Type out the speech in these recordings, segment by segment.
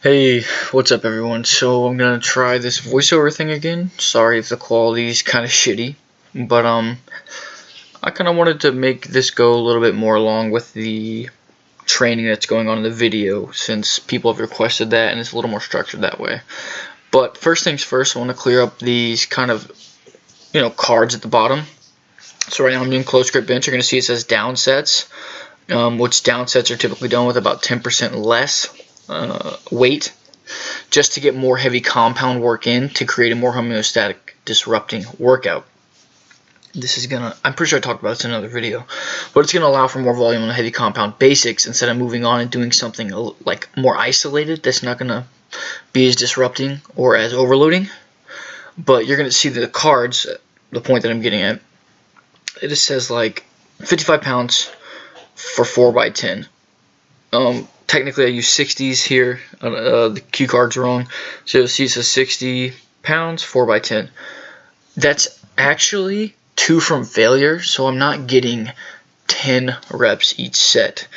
Hey, what's up everyone? So I'm gonna try this voiceover thing again. Sorry if the quality's kinda shitty, but I kinda wanted to make this go a little bit more along with the training that's going on in the video, since people have requested that and it's a little more structured that way. But first things first, I want to clear up these kind of, cards at the bottom. So right now I'm doing close grip bench. You're gonna see it says downsets, which downsets are typically done with about 10% less weight, just to get more heavy compound work in to create a more homeostatic disrupting workout. This is gonna, I'm pretty sure I talked about this in another video, but it's gonna allow for more volume on the heavy compound basics instead of moving on and doing something like more isolated that's not gonna be as disrupting or as overloading. But you're gonna see the cards, the point that I'm getting at, it just says like 55 pounds for 4x10. Technically I use 60s here, the cue card's wrong, so you'll see it says 60 pounds, 4x10. That's actually 2 from failure, so I'm not getting 10 reps each set.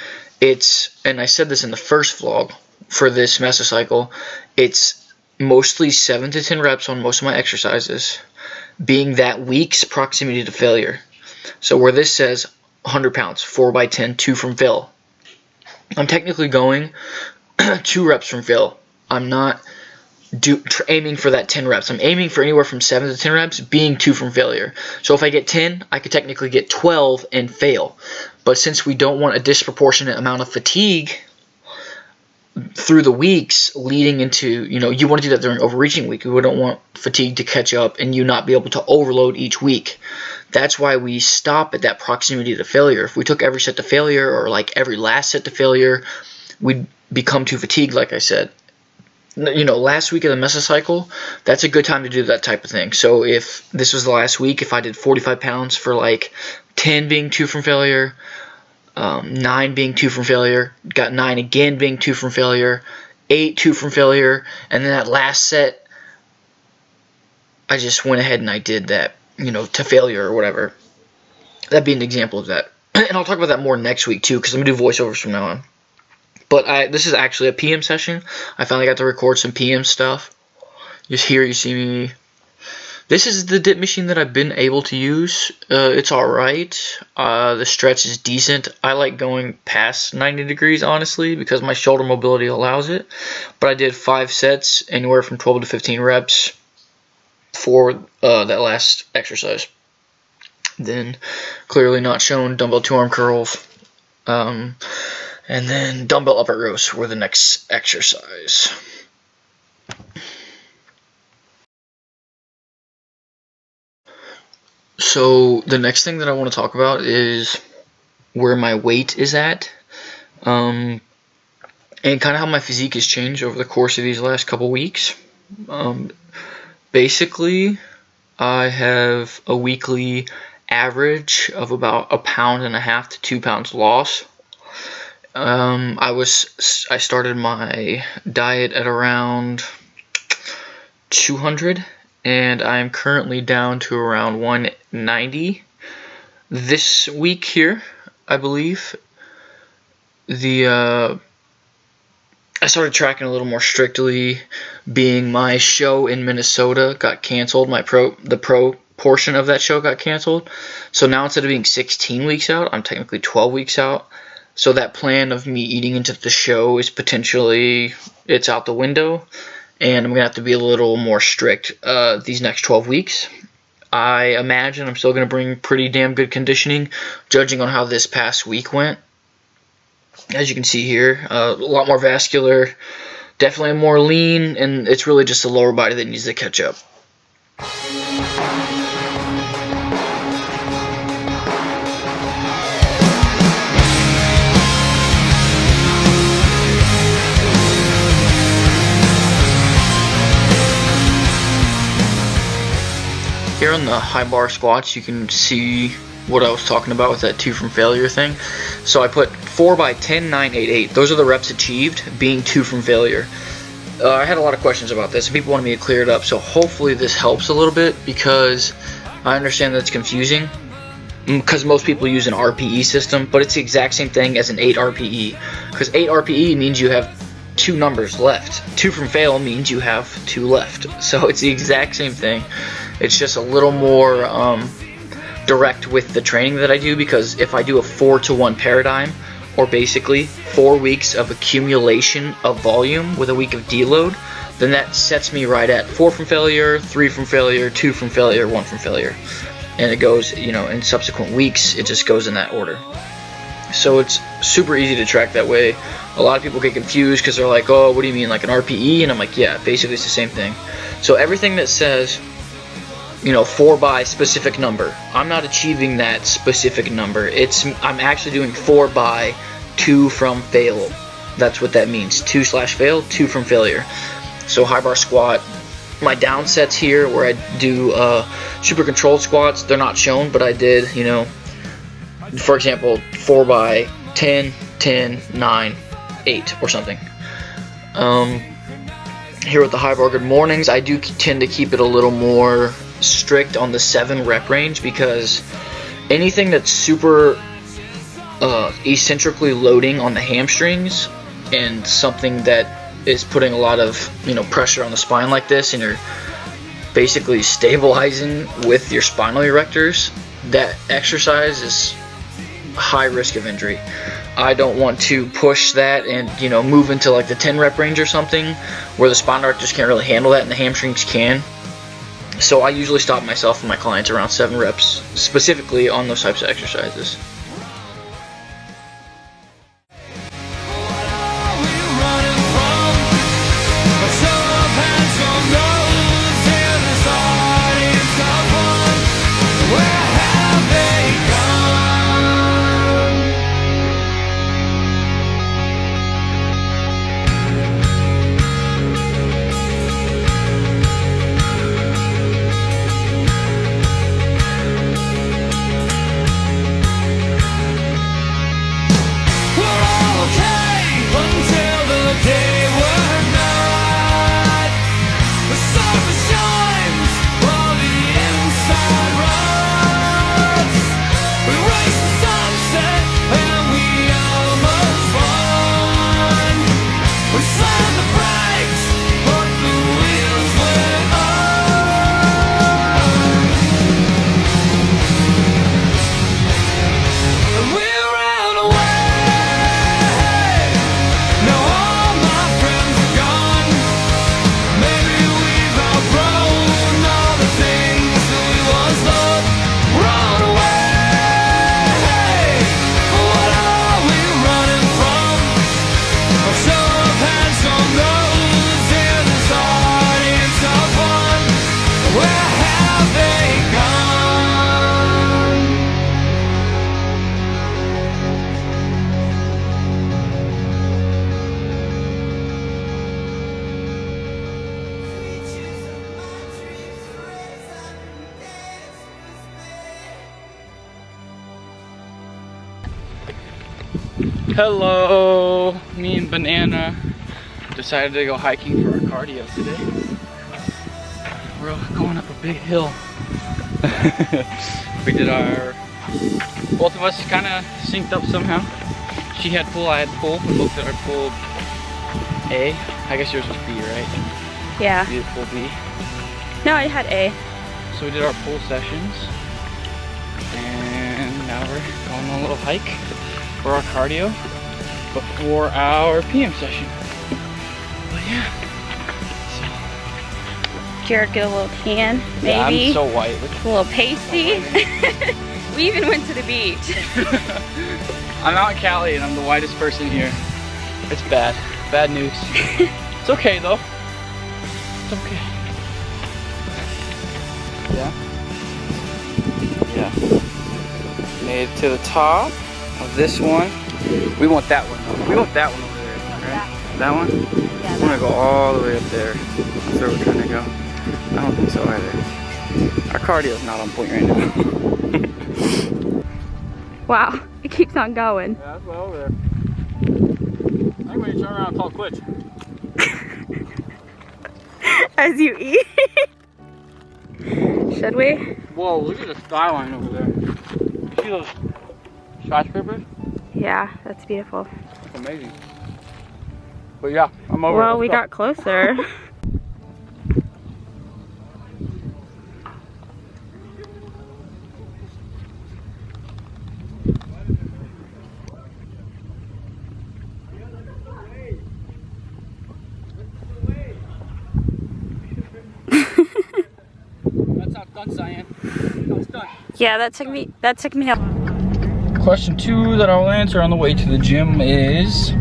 And I said this in the first vlog for this Mesocycle, it's mostly 7 to 10 reps on most of my exercises, being that week's proximity to failure. So where this says 100 pounds, 4x10, 2 from fail, I'm technically going 2 reps from fail. I'm not aiming for that 10 reps. I'm aiming for anywhere from 7 to 10 reps, being 2 from failure. So if I get 10, I could technically get 12 and fail. But since we don't want a disproportionate amount of fatigue through the weeks leading into, you want to do that during overreaching week. We don't want fatigue to catch up and you not be able to overload each week. That's why we stop at that proximity to failure. If we took every set to failure or like every last set to failure, we'd become too fatigued, like I said. Last week of the Mesocycle, that's a good time to do that type of thing. So if this was the last week, if I did 45 pounds for like 10 being 2 from failure, 9 being 2 from failure, got 9 again being 2 from failure, 8 2 from failure, and then that last set, I just went ahead and I did that, to failure or whatever. That'd be an example of that. And I'll talk about that more next week too, because I'm going to do voiceovers from now on. But this is actually a PM session. I finally got to record some PM stuff. Just here you see me. This is the dip machine that I've been able to use. It's alright. The stretch is decent. I like going past 90 degrees, honestly, because my shoulder mobility allows it. But I did 5 sets, anywhere from 12 to 15 reps for that last exercise. Then, clearly not shown, dumbbell 2-arm curls. And then dumbbell upper rows were the next exercise. So the next thing that I want to talk about is where my weight is at, and kind of how my physique has changed over the course of these last couple weeks. Basically, I have a weekly average of about 1.5 pounds to 2 pounds loss. I started my diet at around 200, and I'm currently down to around 190 this week here, I believe. I started tracking a little more strictly, being my show in Minnesota got canceled. The pro portion of that show got canceled. So now instead of being 16 weeks out, I'm technically 12 weeks out. So that plan of me eating into the show is potentially, it's out the window. And I'm going to have to be a little more strict these next 12 weeks. I imagine I'm still going to bring pretty damn good conditioning, judging on how this past week went. As you can see here, a lot more vascular, definitely more lean, and it's really just the lower body that needs to catch up. here on the high bar squats, you can see what I was talking about with that 2 from failure thing. So I put 4 by 10, 9, 8, 8. Those are the reps achieved being 2 from failure. I had a lot of questions about this and people wanted me to clear it up, so hopefully this helps a little bit, because I understand that it's confusing because most people use an RPE system, but it's the exact same thing as an 8 RPE, because 8 RPE means you have 2 numbers left. 2 from fail means you have 2 left. So it's the exact same thing. It's just a little more direct with the training that I do, because if I do a 4-to-1 paradigm, or basically 4 weeks of accumulation of volume with a week of deload, then that sets me right at 4 from failure, 3 from failure, 2 from failure, 1 from failure. And it goes, you know, in subsequent weeks, it just goes in that order. So it's super easy to track that way. A lot of people get confused because they're like, oh, what do you mean, like an RPE? And I'm like, yeah, basically it's the same thing. So everything that says, you know, 4 by specific number, I'm not achieving that specific number. I'm actually doing 4 by 2 from fail. That's what that means. 2/fail, 2 from failure. So high bar squat, my downsets here where I do super controlled squats, they're not shown, but I did, you know, for example, 4 by 10, 10, 9, 8 or something. Here with the high bar good mornings, I do tend to keep it a little more strict on the 7 rep range, because anything that's super eccentrically loading on the hamstrings and something that is putting a lot of, you know, pressure on the spine like this, and you're basically stabilizing with your spinal erectors, that exercise is high risk of injury. I don't want to push that and, you know, move into like the 10 rep range or something where the spinal erectors can't really handle that and the hamstrings can. So I usually stop myself and my clients around 7 reps specifically on those types of exercises. Hello! Me and Banana decided to go hiking for our cardio today. We're going up a big hill. We did both of us kind of synced up somehow. She had pull, I had pull. We both did our pull A. I guess yours was B, right? Yeah. You did pull B. No, I had A. So we did our pull sessions. And now we're going on a little hike for our cardio before our PM session. But yeah. So. Jared get a little tan, maybe. Yeah, I'm so white. A little pasty. We even went to the beach. I'm out in Cali and I'm the whitest person here. It's bad. Bad news. It's okay though. It's okay. Yeah. Yeah. Made it to the top of this one. We want that one. We want that one over there, right? That one? Yeah, I'm gonna go all the way up there. That's where we're trying to go. I don't think so either. Our cardio's not on point right now. Wow, it keeps on going. Yeah, that's well over there. I think when you turn around and call quits. As you eat. Should we? Whoa, look at the skyline over there. You see those skyscrapers? Yeah, that's beautiful. That's amazing. But yeah, I'm over. Well, we got closer. That's how done, Cyan. That's done. Yeah, that took me out. Question 2 that I'll answer on the way to the gym is,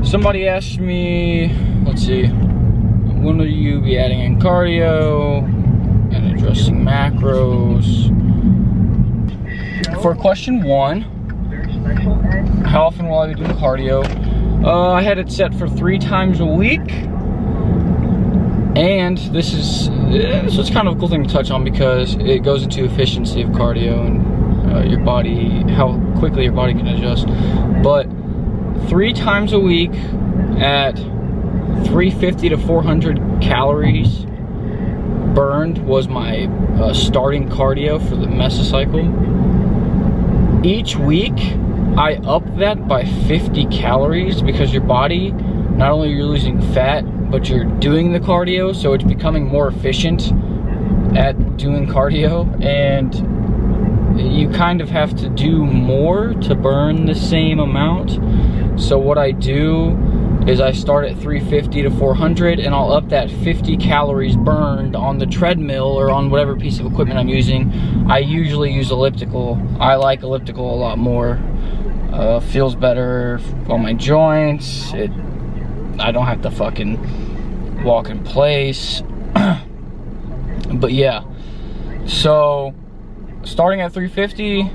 somebody asked me, let's see, when will you be adding in cardio and adjusting macros? For question 1, how often will I be doing cardio? I had it set for 3 times a week. And this is kind of a cool thing to touch on because it goes into efficiency of cardio and your body, how quickly your body can adjust. But 3 times a week at 350 to 400 calories burned was my starting cardio for the Mesocycle. Each week I up that by 50 calories because your body, not only you're losing fat, but you're doing the cardio, so it's becoming more efficient at doing cardio, and you kind of have to do more to burn the same amount. So what I do is I start at 350 to 400 and I'll up that 50 calories burned on the treadmill or on whatever piece of equipment I'm using. I usually use elliptical. I like elliptical a lot more. Feels better on my joints. I don't have to fucking walk in place. But yeah, so starting at 350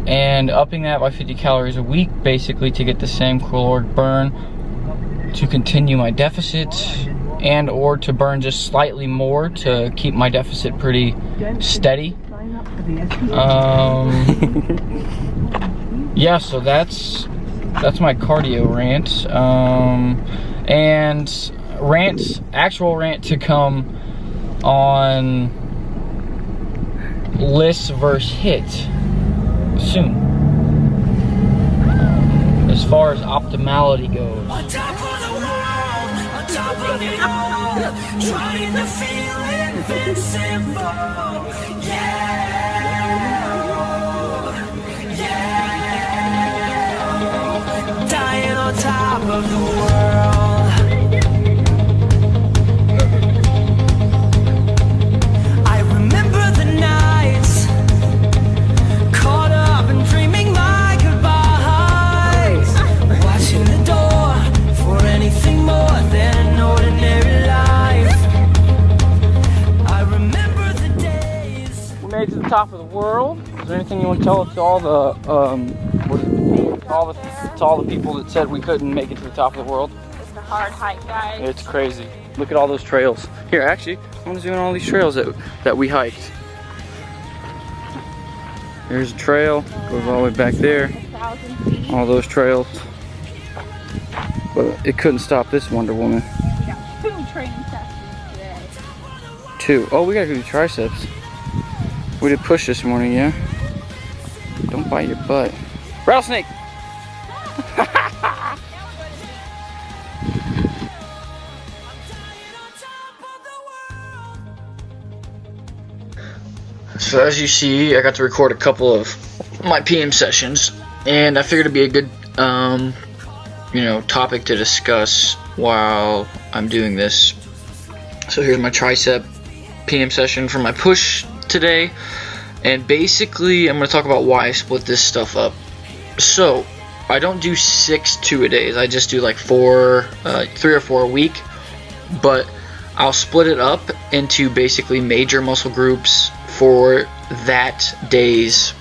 and upping that by 50 calories a week basically to get the same caloric burn to continue my deficit, and or to burn just slightly more to keep my deficit pretty steady. Yeah, so that's my cardio rant. And actual rant to come on lists versus hit soon. As far as optimality goes. On top of the world, on top of it all, trying to feel invincible. Yeah, yeah. Dying on top of the world. I remember the nights caught up and dreaming my goodbyes, watching the door for anything more than an ordinary life. I remember the days. We made it to the top of the world. Is there anything you want to tell to all the all the people that said we couldn't make it to the top of the world? It's a hard hike, guys. It's crazy. Look at all those trails. Here, actually, I'm gonna zoom in on all these trails that we hiked. There's a trail, goes all the way back there. 1,000 feet. All those trails. But it couldn't stop this Wonder Woman. We got 2 training sessions today. 2. Oh, we gotta do triceps. We did push this morning, yeah? Don't bite your butt. Rattlesnake! So as you see, I got to record a couple of my PM sessions, and I figured it'd be a good, topic to discuss while I'm doing this. So here's my tricep PM session for my push today, and basically I'm going to talk about why I split this stuff up. So I don't do 6 two-a-days, I just do like 3 or 4 a week, but I'll split it up into basically major muscle groups for that day's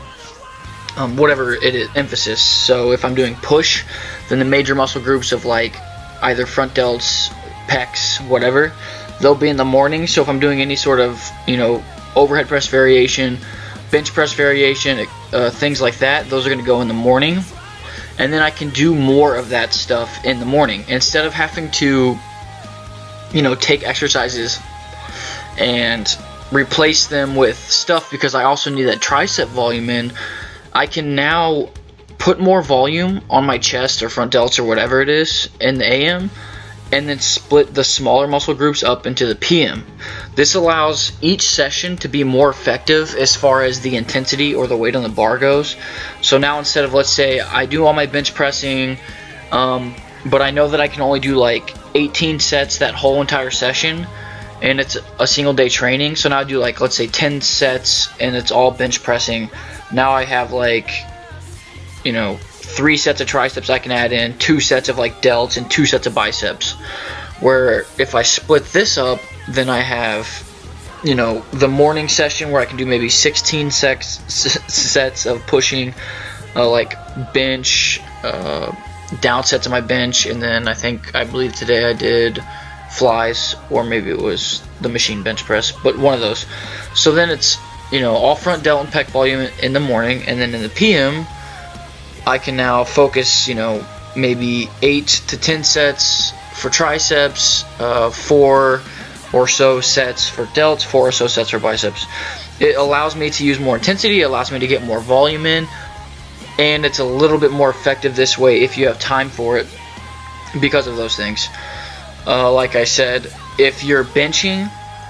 whatever it is, emphasis. So if I'm doing push, then the major muscle groups of like either front delts, pecs, whatever, they'll be in the morning. So if I'm doing any sort of overhead press variation, bench press variation, things like that. Those are going to go in the morning. And then I can do more of that stuff in the morning. Instead of having to, take exercises and replace them with stuff, because I also need that tricep volume in, I can now put more volume on my chest or front delts or whatever it is in the AM, and then split the smaller muscle groups up into the PM. This allows each session to be more effective as far as the intensity or the weight on the bar goes. So now instead of, let's say, I do all my bench pressing, but I know that I can only do like 18 sets that whole entire session, and it's a single day training. So now I do like, let's say 10 sets and it's all bench pressing. Now I have like, 3 sets of triceps I can add in, 2 sets of like delts, and 2 sets of biceps. Where if I split this up, then I have, the morning session where I can do maybe 16 sets of pushing, like bench, down sets of my bench, and then I believe today I did flies, or maybe it was the machine bench press, but one of those. So then it's, all front delt and pec volume in the morning, and then in the PM, I can now focus, maybe 8 to 10 sets for triceps, 4 or so sets for delts, 4 or so sets for biceps. It allows me to use more intensity, it allows me to get more volume in, and it's a little bit more effective this way if you have time for it because of those things. Like I said, if you're benching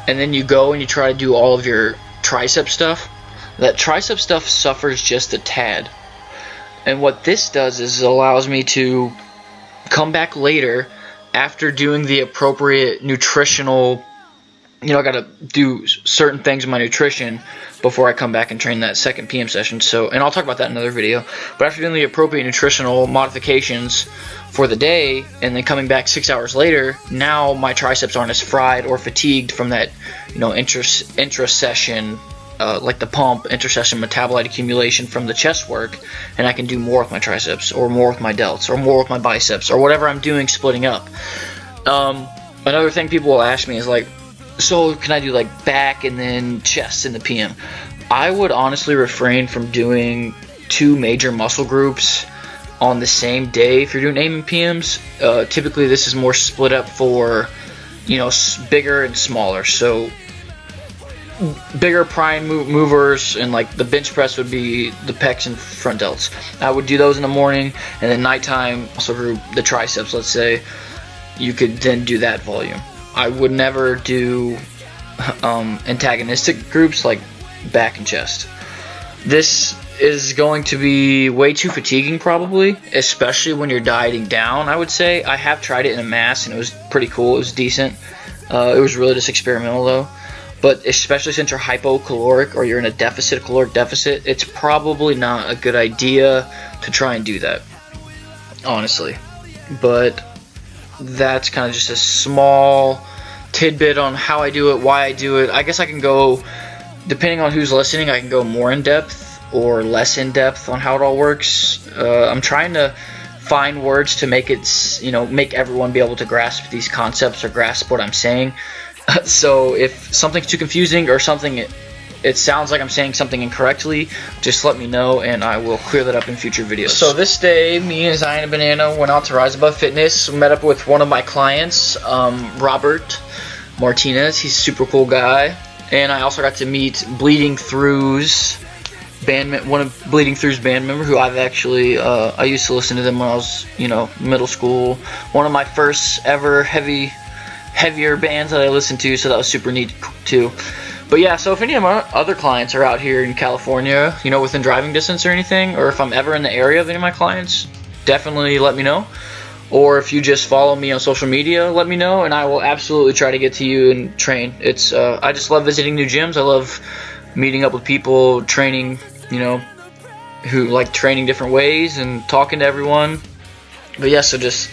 and then you go and you try to do all of your tricep stuff, that tricep stuff suffers just a tad. And what this does is it allows me to come back later after doing the appropriate nutritional, I gotta do certain things in my nutrition before I come back and train that second PM session. So, and I'll talk about that in another video. But after doing the appropriate nutritional modifications for the day, and then coming back 6 hours later, now my triceps aren't as fried or fatigued from that, intra-session, like the pump, inter-session metabolite accumulation from the chest work, and I can do more with my triceps, or more with my delts, or more with my biceps, or whatever I'm doing splitting up. Another thing people will ask me is like, so can I do like back and then chest in the PM? I would honestly refrain from doing 2 major muscle groups on the same day if you're doing AM and PMs. Typically this is more split up for, bigger and smaller. So bigger prime movers, and like the bench press would be the pecs and front delts. I would do those in the morning, and then nighttime muscle group, the triceps, let's say, you could then do that volume. I would never do antagonistic groups like back and chest. This is going to be way too fatiguing probably, especially when you're dieting down, I would say. I have tried it in a mass and it was pretty cool, it was decent. It was really just experimental though. But especially since you're hypocaloric or you're in a caloric deficit, it's probably not a good idea to try and do that, honestly. But that's kind of just a small tidbit on how I do it, why I do it. I guess I can go, depending on who's listening, I can go more in depth or less in depth on how it all works. I'm trying to find words to make it, make everyone be able to grasp these concepts or grasp what I'm saying. So if something's too confusing or something, it sounds like I'm saying something incorrectly, just let me know and I will clear that up in future videos. So this day, me and Zion and Banana went out to Rise Above Fitness, met up with one of my clients, Robert Martinez. He's a super cool guy. And I also got to meet Bleeding Through's one of Bleeding Through's band member, who I've actually, I used to listen to them when I was, middle school. One of my first ever heavier bands that I listened to, so that was super neat too. But yeah, so if any of my other clients are out here in California, within driving distance or anything, or if I'm ever in the area of any of my clients, definitely let me know. Or if you just follow me on social media, let me know, and I will absolutely try to get to you and train. It's I just love visiting new gyms. I love meeting up with people, training, who like training different ways and talking to everyone. But yeah, so just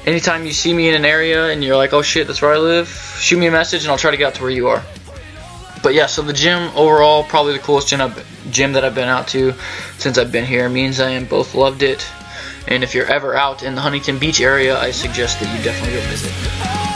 anytime you see me in an area and you're like, oh shit, that's where I live, shoot me a message and I'll try to get out to where you are. But yeah, so the gym overall, probably the coolest gym that I've been out to since I've been here. Me and Zion both loved it. And if you're ever out in the Huntington Beach area, I suggest that you definitely go visit.